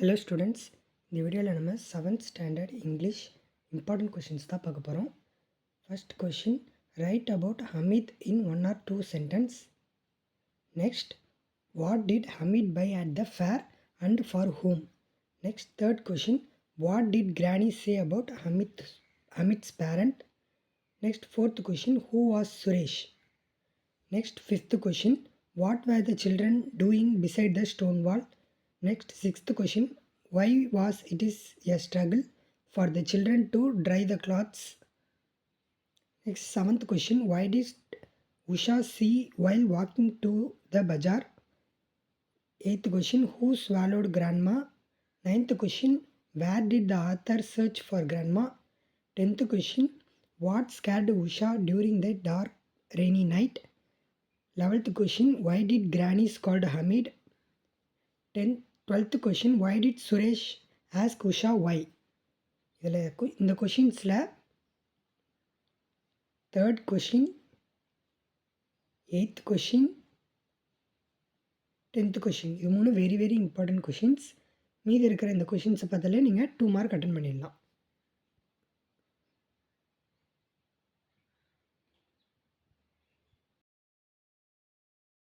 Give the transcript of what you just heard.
Hello students, இந்த வீடியோவில் நம்ம 7th standard English important questions தான் பார்க்க போகிறோம். First question, write about Hamid in 1 or 2 sentence. Next, what did Hamid buy at the fair and for whom. Next third question, what did granny say about Hamid's parent. Next fourth question, who was Suresh. Next fifth question, what were the children doing beside the stone wall. Next, sixth question, why was it is a struggle for the children to dry the clothes. Next, seventh question, why did Usha see while walking to the bazaar. Eighth question, who swallowed grandma. Ninth question, where did the author search for grandma. 10th question, what scared Usha during the dark rainy night. 11th question, why did granny scold Hamid. 12th question, why did Suresh ask Usha why. இந்த கொஷின்ஸில் third question, 8th question, 10th question, இது மூணு very very important questions. மீதி இருக்கிற இந்த கொஷின்ஸை பார்த்தாலே நீங்கள் 2 mark attend பண்ணிடலாம்.